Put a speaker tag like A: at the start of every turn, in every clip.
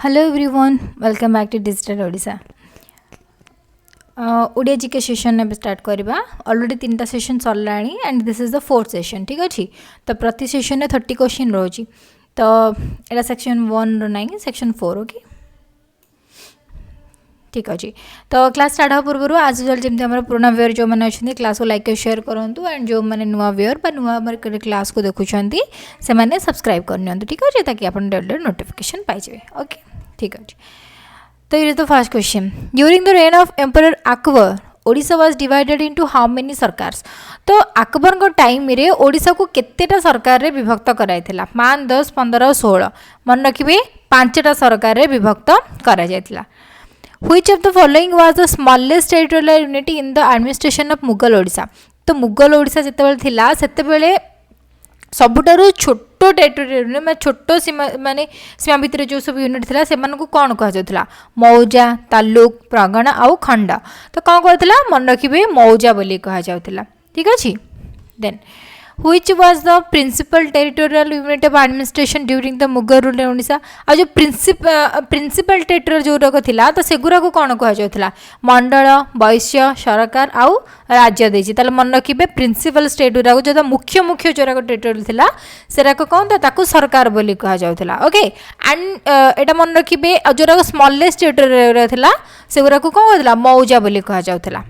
A: Hello everyone, welcome back to Digital Odisha. Odia GK session ने start करवा already 3टा session सरलाणी and this is the 4th session ठीक अच्छे। तो प्रति सेशन में 30 क्वेश्चन रोची। तो एटा सेक्शन 1 रो नहीं सेक्शन 4 ओके ठीक अच्छे। तो क्लास स्टार्ट हाँ पूर्व आज जमी आम पुराना व्यूअर जो मैंने अच्छे क्लास को लाइक शेयर करूँ एंड जो मैंने नुआ व्यूअर नुआ क्लास को देखुं से मैंने सब्सक्राइब करनी ठीक अच्छे ताकि आप डेली नोटिफिकेशन पाइबे ओके ठीक अच्छे। तो ये तो first question during the reign of emperor Akbar Odisha was divided into how many sarkars. तो अकबर को टाइम रे ओडिशा को केतेटा सरकार रे विभक्त कराइथिला 5 10 15 16 मन रखिबे 5टा सरकार रे विभक्त करा जायतिला। Which of the following was the smallest territorial unity in the administration of Mughal Odisha. तो मुगल ओडिशा जेतेबेले थिला सेतेबेले सबुठारु छोटो टेरिटोरियल मैं छोटो सीमा माने सीमा भितर जो सब यूनिट थिला से मानको कोन कहा जाउथला मौजा तालुक प्रगण आउ खंड। तो कौन कहला मन रखिबे मौजा बोली कहा जाउथला ठीक अछि। Then which was the principal territorial unit of administration during the Mughal rule in Odisha. आ जो प्रिंसिपल टेरिटोरियल जो रक थिला तो सेगुरा को कोन कहा जाउथला मंडल वैश्य सरकार आउ राज्य देछि। ताले मन रखिबे प्रिंसिपल स्टेट गुरा जो मुख्य मुख्य जोरा टेरिटोरियल थिला सेरा को कोन ताकू सरकार बोली कहा जाउथला ओके। एंड एटा मन रखिबे जोरा स्मॉलेस्ट टेरिटोरियल थिला सेगुरा को कोन कहला मौजा बोली कहा जाउथला।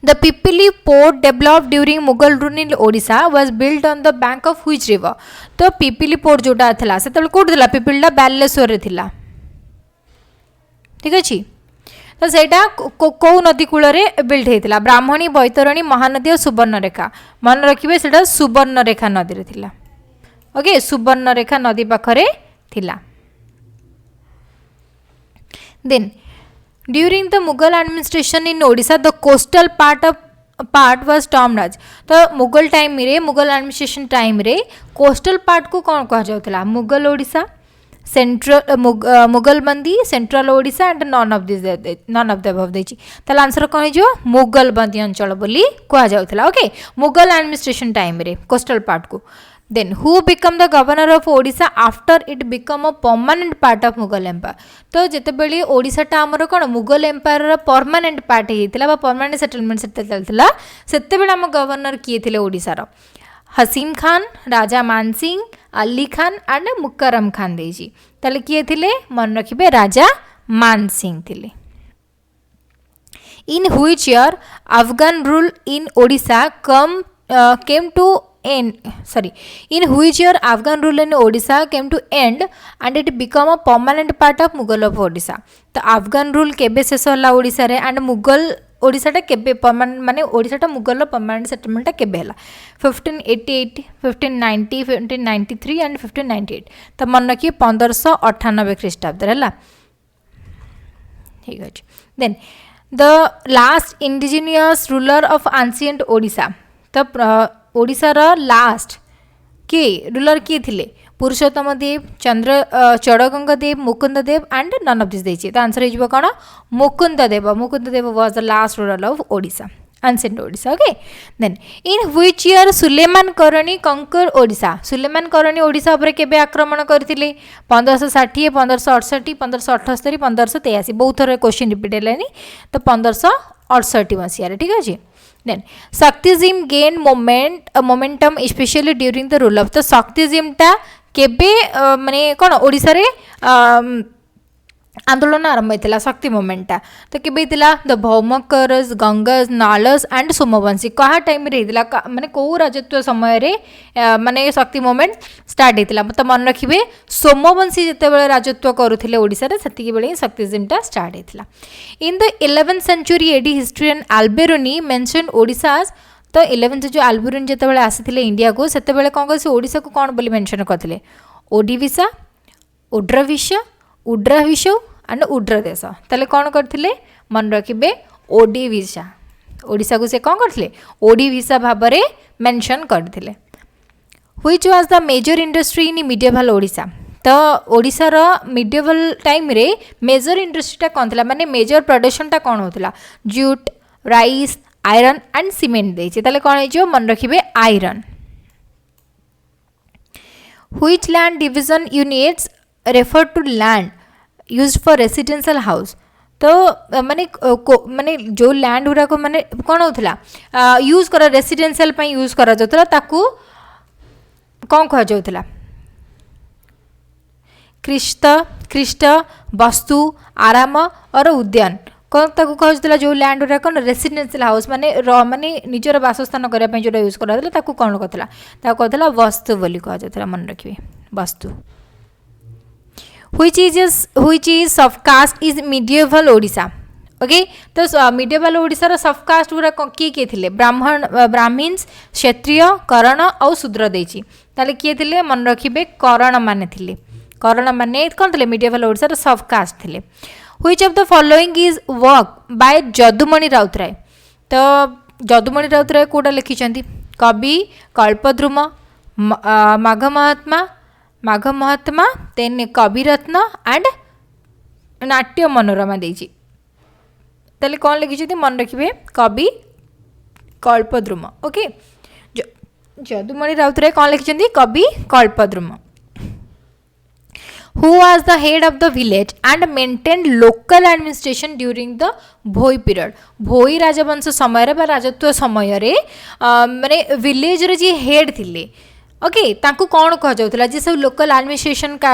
A: The Pipili port developed during Mughal rule in Odisha was built on the bank of which river। तो पिपिली पोर्ट जोटा थिला से तले कोड दिला पिपिलीटा बालेश्वर रे थिला ठीक अछि। तो सेटा को नदी कूल रे बिल्ड हेतिला ब्राह्मणी बैतरणी महानदी और सुवर्णरेखा मन रखिबे सेटा सुवर्णरेखा नदी रे थिला ओके सुवर्णरेखा नदी पाखरे थिला। Then During the Mughal administration in Odisha, the coastal part was termed as। तो मुगल टाइम रे मुगल एडमिनिस्ट्रेशन टाइम रे कोस्टल पार्ट को कौन कहा जाउथला Mughal Odisha central Mughalbandi central Odisha and none of the above देछि। ताला आंसर कोन हे जो मुगल बंदी अंचल बोली कहा जाउथला ओके मुगल एडमिनिस्ट्रेशन टाइम रे कोस्टल पार्ट को। Then who become the governor of Odisha after it become a permanent part of Mughal Empire। तो जेतेबेले ओडिशा टा हमर कोन मुगल एम्पायर रा परमानेंट पार्ट हेतिला बा परमानेंट सेटलमेंट सेते चलतिला सेतेबेले हम गवर्नर किए थिले ओडिशा रो हसीम खान राजा मानसिंह अली खान एंड मुकरम खान देजी। ताले किए थिले मन रखिबे राजा मानसिंह थिले। In which year Afghan rule in Odisha came to in which year Afghan rule in Odisha came to end and it become a permanent part of Mughal of Odisha। तो Afghan rule केबे शेष होला ओडिसा रे एंड मुगल ओडिसा टा केबे permanent माने ओडिसा टा मुगल रो permanent settlement टा केबे हला 1588 1590 1593 एंड 1598। तो मन रखिए 1598 ख्रीष्टाब्द हला ठीक अछि। Then the last indigenous ruler of ancient Odisha. तो ओडिशा रा लास्ट के रूलर किए थिले Purushottam Dev Chodaganga Dev Mukunda Dev and none of this देछि। तो आंसर हो कौन Mukunda Dev was the last ruler of Odisha ancient Odisha okay. Then in which year Suleman Karrani conquer Odisha. Suleman करणी ओडिशा ऊपर केबे आक्रमण करथिले 1560 1568 1578 1583 बहुत थोड़ा क्वेश्चन रिपीट हेलानी तो 1568 मसीह ठीक अछि। Then Shaktism gained momentum especially during the rule of। तो शक्तिजिम टा केबे माने कोन ओडिसा रे आंदोलन आरंभ होता शक्ति मूवमेंटा तो केबे हितला द भौमकरस गंगस नालस एंड सोमवंशी कहा टाइम रे हितला माने को राजत्व समय रे माने शक्ति मूवमेंट स्टार्ट होता तो मन रखिबे सोमवंशी जेते बेले राजत्व करुथिले ओडिसा रे सेतिके बेले शक्तिजिमटा स्टार्ट होता। In the 11th century AD historian Alberuni mention Odisha. तो 11th जो अल्बेरोनी जेते बेले आसीथिले इंडिया को सेते बेले कोन कहसी ओडिसा को कोन बोली मेंशन करथिले ओडिविसा ओड्रविशा उड्रविशो एंड उड्र देश। ताले कौन करथिले मन रखिबे ओडिविशा ओडिशा को से कौन करथिले ओडिविशा भाव में मेंशन करथिले। Which was the major industry in medieval Odisha. तो ओडिशा रो मिडिएवल टाइम रे मेजर इंडस्ट्रीटा कौन थिला माने मेजर प्रोडक्शनटा कौन होतिला jute rice iron and cement देछि। ताले कौन हे जो मन रखिबे iron. Which land division units refer to land used for residential house तो माने जो लैंड गुड़ाक माने कौन होता यूज कर रेसिडेंशियल यूज करा जाउतला ताकू कौन कह जाउतला ख्रीष्ट वस्तु आराम और उद्यान कौन ताकू कहला जो लैंड गुड़ा कौन रेसिडेंशियल हाउस माने माने निजर बासस्थान करने जो यूज कराला ताकू कौन कहला वस्तु बोली कह जाउतला मन रखिए वस्तु which is subcaste is medieval Odisha okay तो मिडिएवल ओडिशा रो सबकास्ट गुरा किए थिले ब्राह्मण्स क्षत्रिय करण और शूद्र देछि ताले किए थिले मन रखिबे करण माने कोन थिले मिडिएवल ओडिशा रो सबकास्ट थिले which of the following is work by Jadumani Routray तो जदुमणि राउतराय कोडा लिखिचंती कवि कल्पद्रुम माघ महात्मा देन कविरत्न एंड नाट्य मनोरमा देछि ताले कौन लिखि मन रखिए कवि कल्पद्रुम ओके जदुमणि राउतराय कौन लिखि कवि कल्पद्रुम who was the head of the village and maintained local administration during the Bhoi period Bhoi राजवंश समय बा राजत्व समय रे माने विलेज रे जी हेड थिले ओके तांको कौन कह जाउतला जे सब लोकल एडमिनिस्ट्रेशन का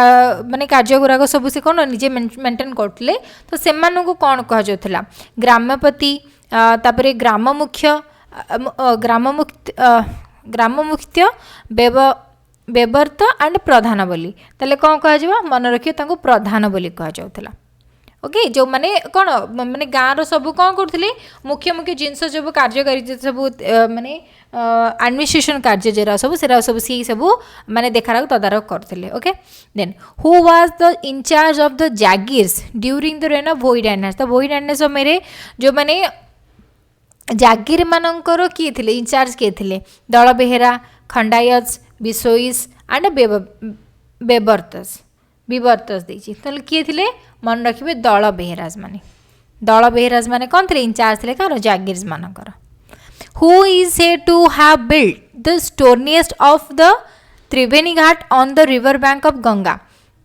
A: माने कार्य गुराक सब से कौन निजे मेंटेन करथिले तो सेमान को कौन कह जाउतला ग्रामपति तापरे ग्राम मुख्य बेबर्त एंड प्रधान बोली ताले कौन कह जावा मन रखियो तांको प्रधान बोली कह जाउतला ओके जो माने कौन माने गाँव रो सब कौन करथिले मुख्य जिनस सब कार्यकारी सब माने एडमिनिस्ट्रेशन कार्य जेरा सब सी सब माने देखार तदारख करथिले okay then who was the in charge of the jagirs during the reign of Bhoi dynasty तो भोई डायनेस्टी समय जो माने जागीर मानकर किए थिले इंचार्ज किए थिले दल बेहेरा खंडायत बिसोइस एंड बेबर्तस देछि ताले किए थिले मन रखिबे दल बेहेराज माने कौन थे इंचार्ज थे कार जागीर्स मानकर who is said to have built the stoniest of the Triveni Ghat on the river bank of Ganga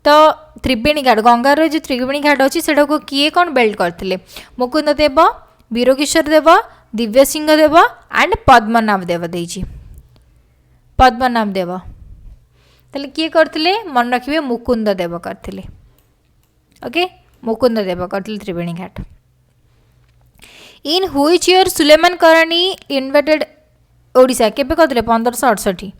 A: तो त्रिवेणी घाट गंगार जो त्रिवेणी घाट अच्छी से किए कौन बिल्ड करते मुकुंद देव वीरकिशोर देव दिव्य सिंह देव एंड पद्मनाभ देव देछि पद्मनाभ देव ताले किए करथिले मन रखिबे मुकुंद देव करथिले ओके मुकुंद देव करथिले Triveni Ghat in which year Suleman Karrani invaded Odisha केबे करथिले 1568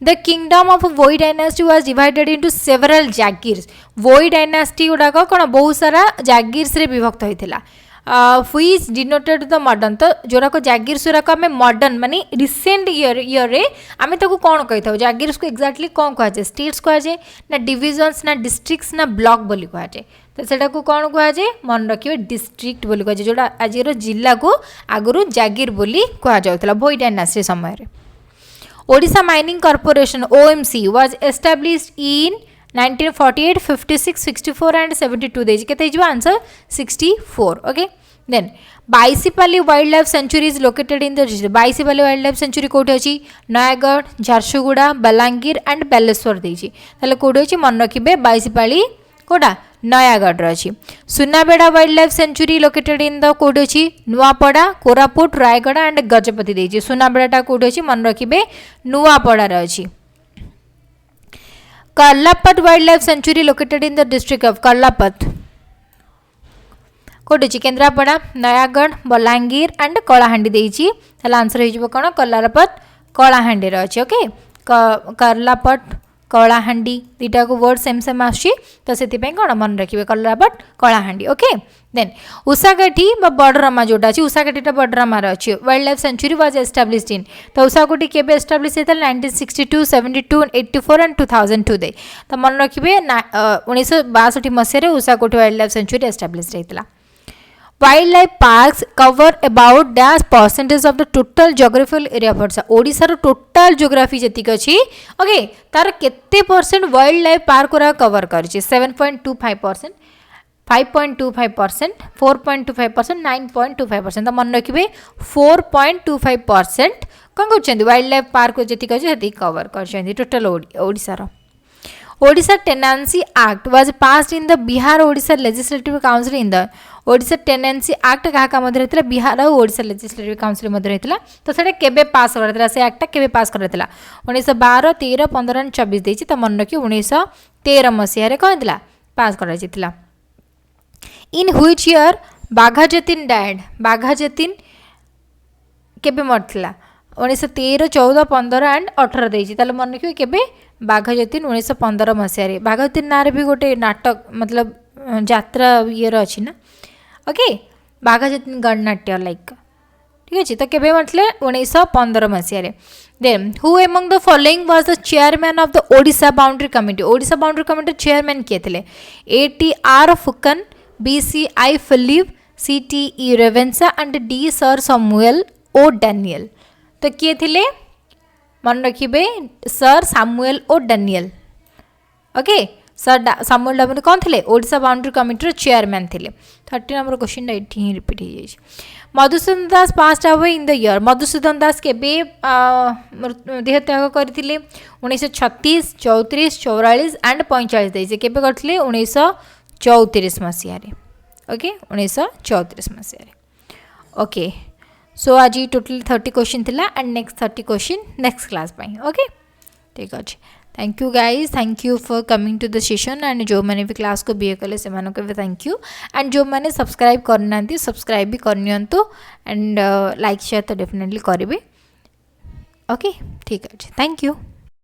A: the kingdom of Bhoi dynasty was divided into several jagirs Bhoi dynasty गुडा को बहुत सारा जागीर्स रे विभक्त होइथिला व्हिच डिनोटेड द मॉडर्न तो जोरा को जागीर्स गुराक आम मॉडर्न माने रिसेंट ईयर रे आम ताको कौन कही था जागीर्स को एक्जाक्टली कौन कह जाए स्टेट्स कह जाए ना डिविजन्स ना डिस्ट्रिक्ट्स ना ब्लॉक बोली कह जाए तो सेटा को कौन कह जाए मन रखिए डिस्ट्रिक्ट बोली कह जाए जोड़ा आज जिला को आगुरु जागीर बोली कह जाउतला भोई डायनेस्टी समय रे Odisha mining corporation OMC was established in 1948 56 64 and 72 देजी केते जो आंसर 64 okay then Baisipali wildlife sanctuary is located in the district Baisipali wildlife sanctuary कोठी अछि नयागढ़ झारसुगुड़ा बलांगीर एंड बालेश्वर देजी ताले कोठी अछि मन रखिबे बाईसीपाली कोडा नयागढ़ अछि Sunabeda wildlife sanctuary located in the कोठी अछि नुआपड़ा कोरापुट रायगढ़ एंड गजपति देजी सुनाबेड़ाटा कोठी अछि मन रखिबे नुआपड़ा रे अछि Karlapat wildlife sanctuary located in the district of Karlapat कोठी केन्द्रापड़ा नयागढ़ बलांगीर एंड कलाहांडी देछि ताले आंसर हो जिवो कोन कर्लापट कलाहांडी रे अछि ओके कर्लापट कलाहांडी दुटा को वर्ड सेम सेम आछि तो सेति पे कोन मन रखिबे कर्लापट कलाहांडी ओके देन उसाकाठी बा बडरमा जोटा अछि उसाकाठीटा बडरमा रे अछि wild life sanctuary was established इन तो उसाकाठी केबे एस्टैब्लिश हेतल 1962 72 84 एंड 2002 दे तो मन रखिबे 1962 मसे रे Usakothi wildlife sanctuary establish हेतला wildlife parks cover about dash percentage of the total geographical area of Odisha Odisha रो टोटल जोग्राफी जतिक अछि ओके तार केते परसेंट वाइल्ड लाइफ पार्क रा कवर करछि 7.25% 5.25% 4.25% 9.25% तो मन रखिबे 4.25% कौन कर वाइल्ड लाइफ पार्क जतिक अछि हति कवर करछन्ती टोटल ओडिशा रो Odisha tenancy act was passed in the Bihar Odisha legislative council in the Odisha tenancy act क्या मध्य रहता बिहार और ओडिशा लेजिस्लेटिव काउंसिल मध्य रहता तो से केबे पास कराइला से एक्टा केबे पास कराइला 1912 13 15 24 देछि त मन रखी 1913 मसीह कौन थी पास करा in which year Bagha Jatin died Bagha Jatin केबे मरथिला 1913 14 15 एंड 18 देछि ताले मन रखियो केबे बाघा जतीन 1915 मसीह बाघा जतीन नारे भी गोटे नाटक मतलब यात्रा ये अच्छी ना ओके बाघा जतीन गणनाट्य लाइक ठीक अच्छे तो केबे मरथिले 1915 मसीह then who among the following was the chairman of the Odisha boundary committee chairman किए थे ATR Phukan BCI Philip CTE Ravenshaw and D sir Samuel O Daniel तो किए थे मन रखिए sir Samuel O Daniel okay sir Samuel Daniel कौन थे Odisha boundary committee chairman थे 30 नंबर क्वेश्चन ये ही रिपीट हो जाए Madhusudan Das passed away in the year Madhusudan Das के देहत्याग करते 1936 34 44 एंड 45 देते केबे करते 1934 मसीह ओके 1934 मसीह ओके सो आज टोटल 30 क्वेश्चन थिला and next 30 question next class okay ठीक अच्छे thank you guys thank you for coming to the session and जो मैंने भी क्लास को बीए कले से भी थैंक यू एंड जो मैंने सब्सक्राइब करना सब्सक्राइब भी करनी एंड लाइक शेयर तो डेफिनेटली करेंगे ओके ठीक अच्छे थैंक यू।